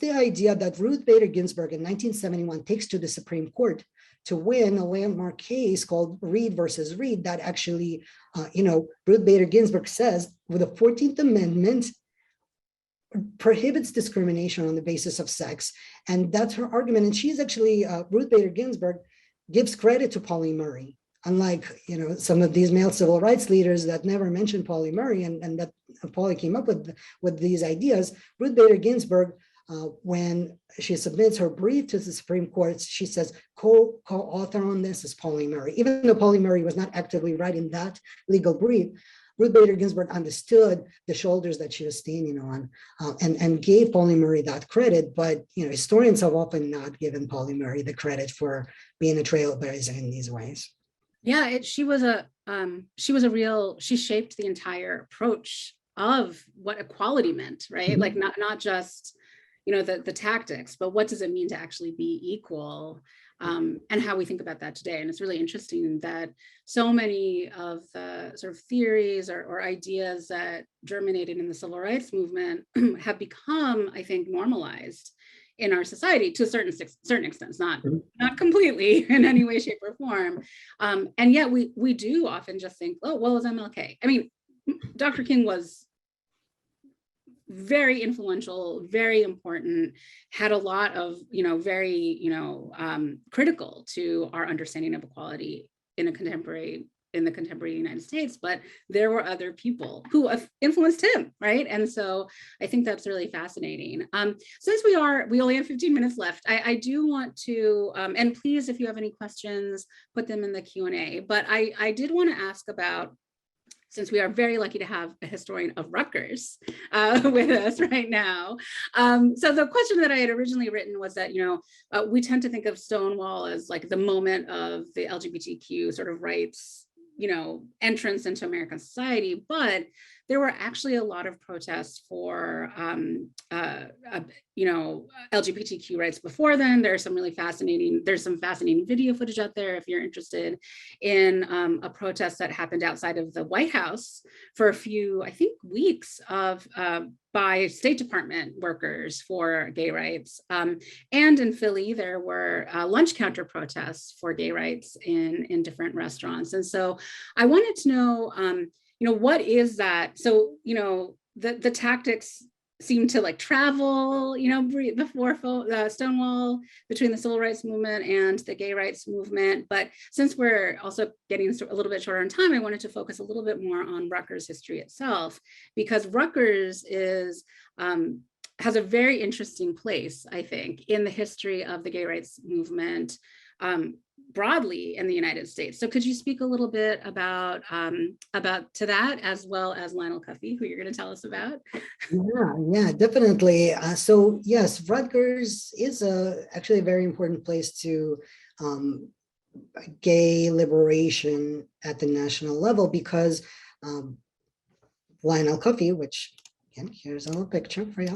Speaker 2: idea that Ruth Bader Ginsburg in 1971 takes to the Supreme Court to win a landmark case called Reed versus Reed that actually, Ruth Bader Ginsburg says with the 14th Amendment prohibits discrimination on the basis of sex. And that's her argument. And she's actually, Ruth Bader Ginsburg gives credit to Paula Murray, unlike, some of these male civil rights leaders that never mentioned Paula Murray and that Paula came up with these ideas. Ruth Bader Ginsburg, when she submits her brief to the Supreme Court, she says co-author on this is Paula Murray. Even though Paula Murray was not actively writing that legal brief, Ruth Bader Ginsburg understood the shoulders that she was standing on and gave Paula Murray that credit. But historians have often not given Paula Murray the credit for being a trailblazer in these ways.
Speaker 1: Yeah, she shaped the entire approach of what equality meant, right? Mm-hmm. Like not just the tactics, but what does it mean to actually be equal, and how we think about that today. And it's really interesting that so many of the sort of theories or ideas that germinated in the civil rights movement have become, I think, normalized in our society to a certain extent, not completely in any way, shape, or form. And yet we do often just think, oh, well, it's MLK. I mean, Dr. King was very influential, very important, had a lot of, very, critical to our understanding of equality in the contemporary United States, but there were other people who influenced him, right? And so I think that's really fascinating. Since we only have 15 minutes left, I do want to, and please, if you have any questions, put them in the Q&A, but I did want to ask about since we are very lucky to have a historian of Rutgers with us right now. So the question that I had originally written was that, we tend to think of Stonewall as like the moment of the LGBTQ sort of rights, entrance into American society, but there were actually a lot of protests for, LGBTQ rights before then. There's some fascinating video footage out there if you're interested in a protest that happened outside of the White House for a few, I think, weeks by State Department workers for gay rights. And in Philly, there were lunch counter protests for gay rights in different restaurants. And so I wanted to know, what is that? So, the tactics seem to like travel, before Stonewall, between the civil rights movement and the gay rights movement. But since we're also getting a little bit shorter on time, I wanted to focus a little bit more on Rutgers history itself, because Rutgers has a very interesting place, I think, in the history of the gay rights movement broadly in the United States. So could you speak a little bit about to that, as well as Lionel Coffee, who you're going to tell us about?
Speaker 2: Yeah, definitely. So yes, Rutgers is actually a very important place to gay liberation at the national level, because Lionel Coffee, which again, here's a little picture for you.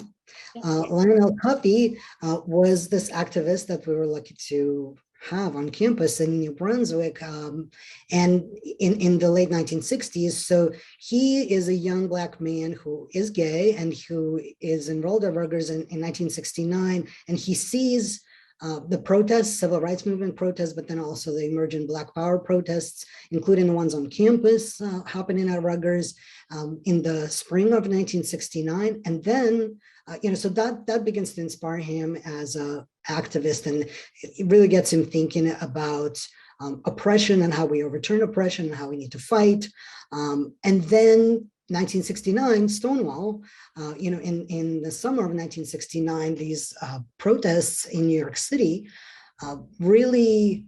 Speaker 2: Lionel Coffee was this activist that we were lucky to have on campus in New Brunswick, and in the late 1960s. So he is a young Black man who is gay and who is enrolled at Rutgers in 1969, and he sees the protests, civil rights movement protests, but then also the emergent Black Power protests, including the ones on campus happening at Rutgers in the spring of 1969. And then, so that begins to inspire him as an activist, and it really gets him thinking about oppression and how we overturn oppression and how we need to fight. And then 1969, Stonewall, in the summer of 1969, these protests in New York City really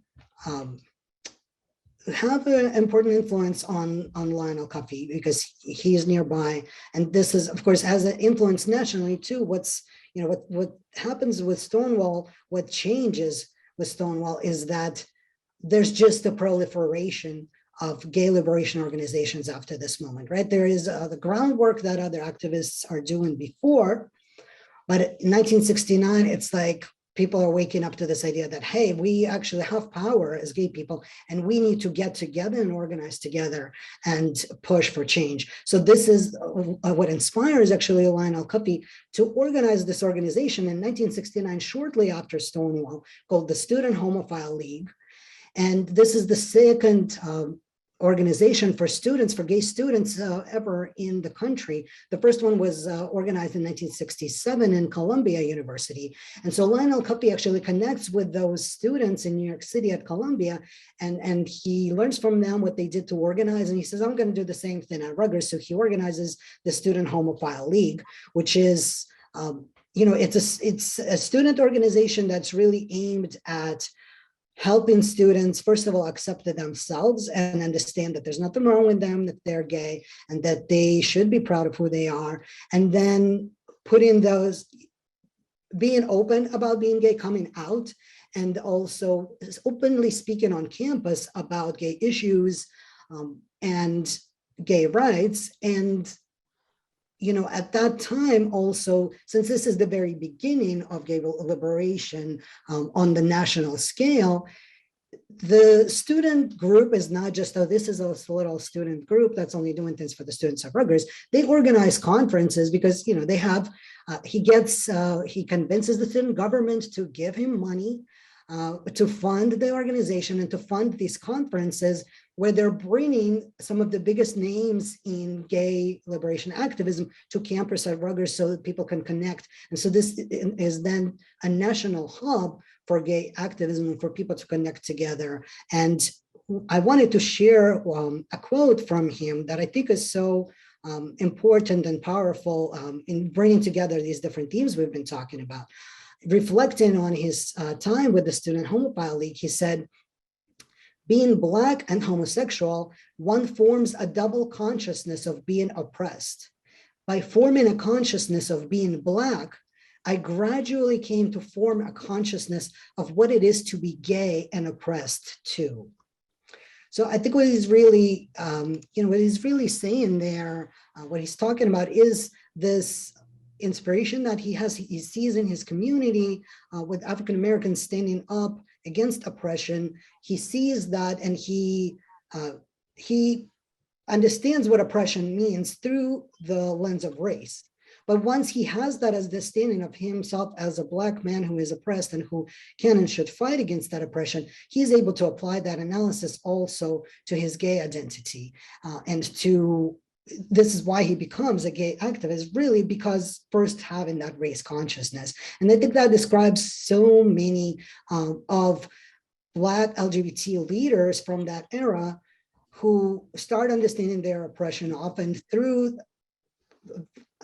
Speaker 2: have an important influence on Lionel Coffee, because he is nearby. And this is, of course, has an influence nationally too. What happens with Stonewall, what changes with Stonewall is that there's just a proliferation of gay liberation organizations after this moment, right? There is the groundwork that other activists are doing before, but in 1969, it's like people are waking up to this idea that, hey, we actually have power as gay people, and we need to get together and organize together and push for change. So this is what inspires actually Lionel Coffee to organize this organization in 1969, shortly after Stonewall, called the Student Homophile League. And this is the second organization for students, for gay students ever in the country. The first one was organized in 1967 in Columbia University. And so Lionel Coffee actually connects with those students in New York City at Columbia, and he learns from them what they did to organize. And he says, I'm going to do the same thing at Rutgers. So he organizes the Student Homophile League, which is, it's a student organization that's really aimed at helping students, first of all, accept it themselves and understand that there's nothing wrong with them, that they're gay, and that they should be proud of who they are. And then putting those, being open about being gay, coming out, and also openly speaking on campus about gay issues and gay rights. And at that time also, since this is the very beginning of gay liberation on the national scale, the student group is not just, oh, this is a little student group that's only doing things for the students of Rutgers. They organize conferences because, they have, he convinces the student government to give him money to fund the organization and to fund these conferences, where they're bringing some of the biggest names in gay liberation activism to campus at Rutgers so that people can connect. And so this is then a national hub for gay activism and for people to connect together. And I wanted to share a quote from him that I think is so important and powerful in bringing together these different themes we've been talking about. Reflecting on his time with the Student Homophile League, he said, Being Black and homosexual, one forms a double consciousness of being oppressed. By forming a consciousness of being Black, I gradually came to form a consciousness of what it is to be gay and oppressed too. So I think what he's really, what he's really saying there, what he's talking about is this inspiration that he sees in his community with African Americans standing up against oppression. He sees that, and he understands what oppression means through the lens of race. But once he has that as the standing of himself as a Black man who is oppressed and who can and should fight against that oppression, he's able to apply that analysis also to his gay identity. This is why he becomes a gay activist, really, because first having that race consciousness. And I think that describes so many of Black LGBT leaders from that era who start understanding their oppression often through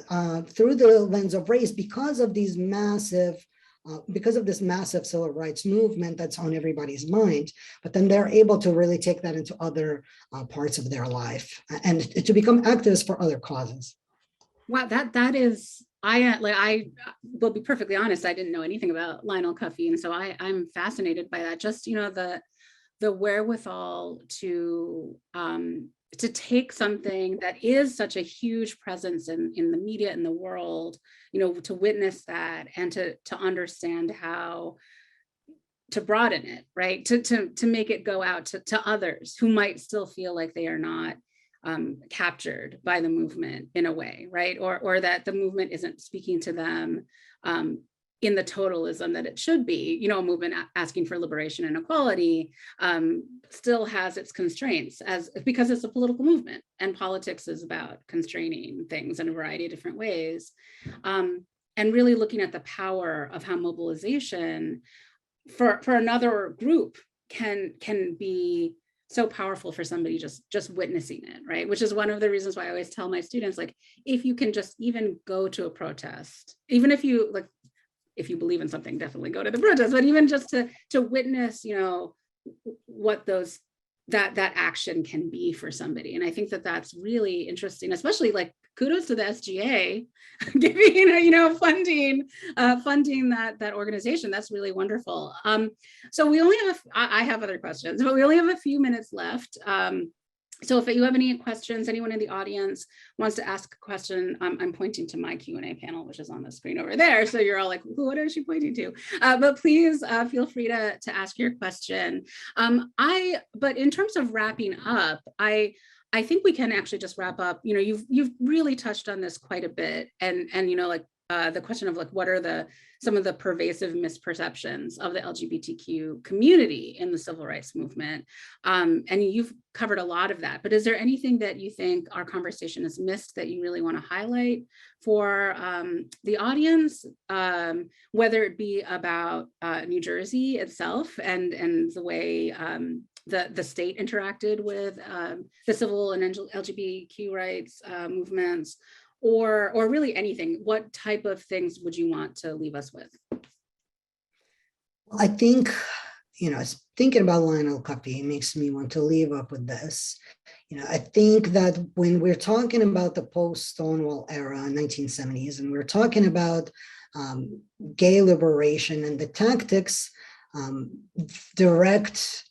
Speaker 2: the lens of race because of this massive civil rights movement that's on everybody's mind. But then they're able to really take that into other parts of their life and to become activists for other causes.
Speaker 1: Wow, that is, I will be perfectly honest, I didn't know anything about Lionel Coffee, and so I'm fascinated by that. Just, the wherewithal to take something that is such a huge presence in the media, in the world, to witness that and to understand how to broaden it, right? To make it go out to others who might still feel like they are not captured by the movement in a way, right? Or that the movement isn't speaking to them in the totalism that it should be. A movement asking for liberation and equality still has its constraints because it's a political movement, and politics is about constraining things in a variety of different ways. And really looking at the power of how mobilization for another group can be so powerful for somebody just witnessing it, right? Which is one of the reasons why I always tell my students, like, if you can just even go to a protest, even if you believe in something, definitely go to the protest, but even just to witness, what that action can be for somebody. And I think that that's really interesting, especially like kudos to the SGA giving, funding that organization. That's really wonderful. So we only have, I have other questions, but we only have a few minutes left. So if you have any questions, anyone in the audience wants to ask a question, I'm pointing to my Q&A panel, which is on the screen over there. So you're all like, what is she pointing to? But please feel free to ask your question. But in terms of wrapping up, I think we can actually just wrap up. You've really touched on this quite a bit, and the question of what are some of the pervasive misperceptions of the LGBTQ community in the civil rights movement. And you've covered a lot of that, but is there anything that you think our conversation has missed that you really want to highlight for the audience, whether it be about New Jersey itself and the way the state interacted with the civil and LGBTQ rights movements, or really anything? What type of things would you want to leave us with?
Speaker 2: I think, thinking about Lionel Coffee makes me want to leave up with this. I think that when we're talking about the post-Stonewall era, 1970s, and we're talking about gay liberation and the tactics, direct,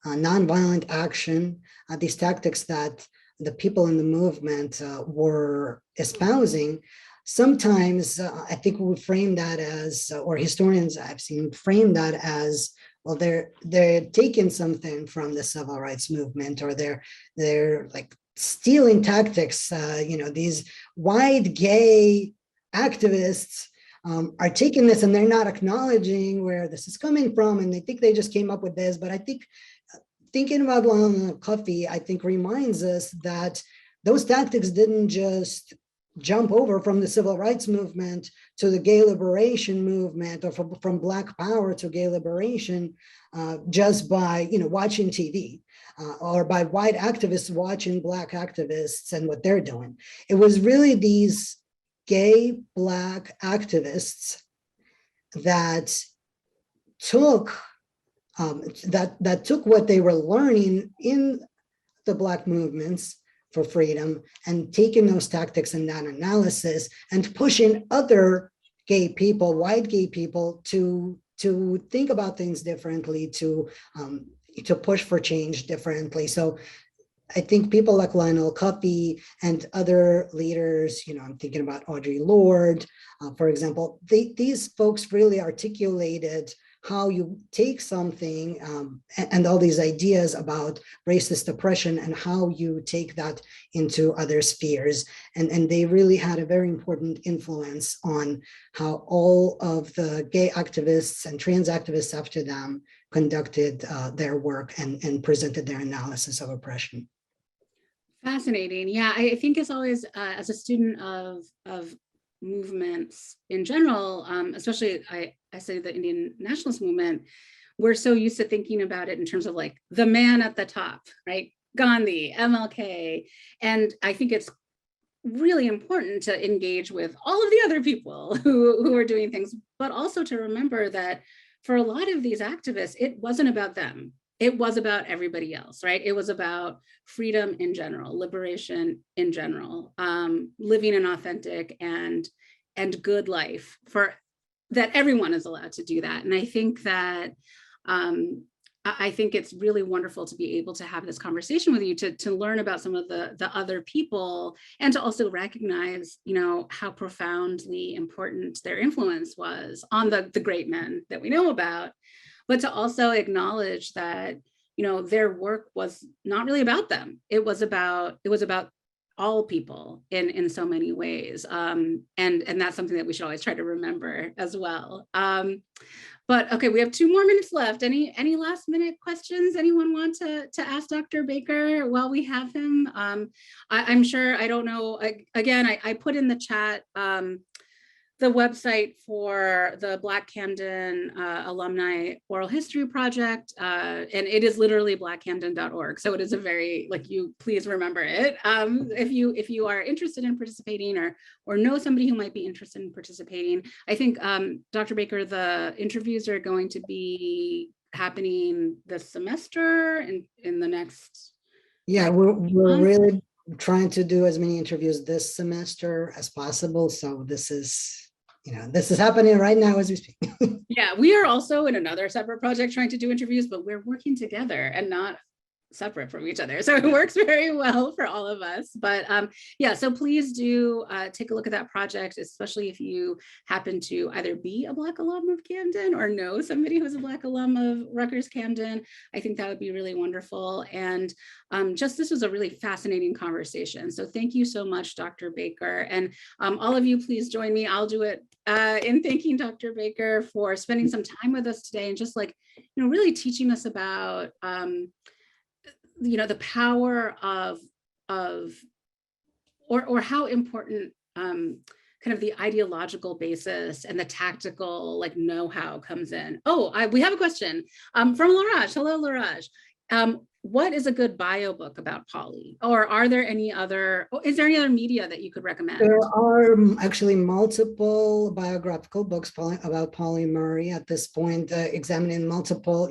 Speaker 2: nonviolent action, these tactics that the people in the movement were espousing, sometimes I think we would frame that as, or historians I've seen frame that as, well, they're taking something from the civil rights movement, or they're like stealing tactics. These white gay activists are taking this and they're not acknowledging where this is coming from, and they think they just came up with this. But I think thinking about Lionel Coffee, I think, reminds us that those tactics didn't just jump over from the civil rights movement to the gay liberation movement, or from Black power to gay liberation, just by watching TV, or by white activists watching Black activists and what they're doing. It was really these gay Black activists that took that took what they were learning in the Black movements for freedom and taking those tactics and that analysis and pushing other gay people, white gay people, to think about things differently, to push for change differently. So I think people like Lionel Coffee and other leaders, I'm thinking about Audre Lorde, for example, these folks really articulated how you take something and all these ideas about racist oppression and how you take that into other spheres. And they really had a very important influence on how all of the gay activists and trans activists after them conducted their work and presented their analysis of oppression.
Speaker 1: Fascinating. Yeah, I think it's always, as a student of movements in general, especially I say the Indian nationalist movement, we're so used to thinking about it in terms of like the man at the top, right? Gandhi, MLK. And I think it's really important to engage with all of the other people who are doing things, but also to remember that for a lot of these activists, it wasn't about them. It was about everybody else, right? It was about freedom in general, liberation in general, living an authentic and good life for that everyone is allowed to do that. And I think that I think it's really wonderful to be able to have this conversation with you, to learn about some of the other people, and to also recognize, how profoundly important their influence was on the great men that we know about, but to also acknowledge that, their work was not really about them. It was about all people in so many ways. And that's something that we should always try to remember as well. But okay, we have 2 more minutes left. Any last minute questions anyone want to ask Dr. Bayker while we have him? I'm sure, I don't know, I put in the chat the website for the Black-Camden Alumni Oral History Project, and it is literally blackcamden.org. So it is a very, you please remember it. If you are interested in participating or know somebody who might be interested in participating, I think Dr. Bayker, the interviews are going to be happening this semester in the next.
Speaker 2: Yeah, we're really trying to do as many interviews this semester as possible. So this is happening right now as we speak.
Speaker 1: Yeah, we are also in another separate project trying to do interviews, but we're working together and not separate from each other. So it works very well for all of us. But yeah, so please do take a look at that project, especially if you happen to either be a Black alum of Camden or know somebody who's a Black alum of Rutgers Camden. I think that would be really wonderful. And this was a really fascinating conversation. So thank you so much, Dr. Bayker. And all of you, please join me. I'll do it in thanking Dr. Bayker for spending some time with us today and just really teaching us about the power of or how important kind of the ideological basis and the tactical know-how comes in. We have a question from Laraj. Hello, Laraj. What is a good bio book about Polly? Or is there any other media that you could recommend?
Speaker 2: There are actually multiple biographical books about Paula Murray at this point, examining multiple,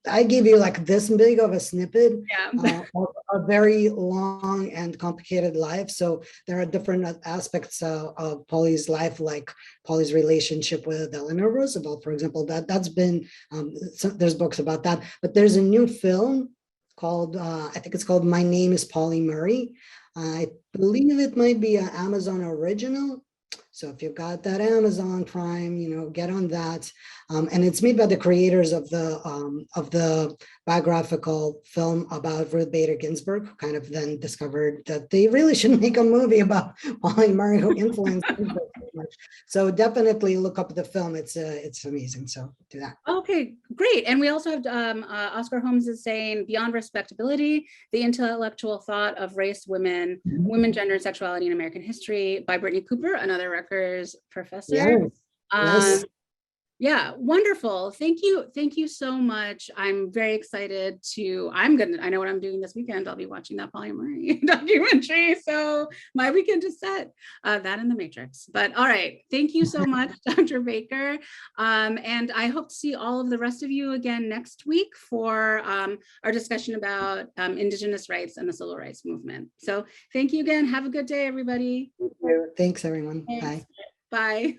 Speaker 2: I give you this big of a snippet of a very long and complicated life. So there are different aspects of Polly's life, like Polly's relationship with Eleanor Roosevelt, for example. That's been, there's books about that, but there's a new film called, I think it's called My Name is Paula Murray. I believe it might be an Amazon original. So if you've got that Amazon Prime, get on that. And it's made by the creators of the biographical film about Ruth Bader Ginsburg, who kind of then discovered that they really shouldn't make a movie about Paula Murray, who influenced Ginsburg so much. So definitely look up the film. It's amazing. So do that.
Speaker 1: Okay, great. And we also have Oscar Holmes is saying Beyond Respectability, the Intellectual Thought of Race, Women, Gender, and Sexuality in American History by Brittany Cooper, another Rutgers professor.
Speaker 2: Yes.
Speaker 1: Yeah, wonderful. Thank you. Thank you so much. I'm very excited I know what I'm doing this weekend. I'll be watching that Paula Murray documentary. So my weekend is set, that in the Matrix. But all right. Thank you so much, Dr. Bayker. And I hope to see all of the rest of you again next week for our discussion about Indigenous rights and the civil rights movement. So thank you again. Have a good day, everybody.
Speaker 2: Thanks, everyone.
Speaker 1: Thanks.
Speaker 2: Bye.
Speaker 1: Bye.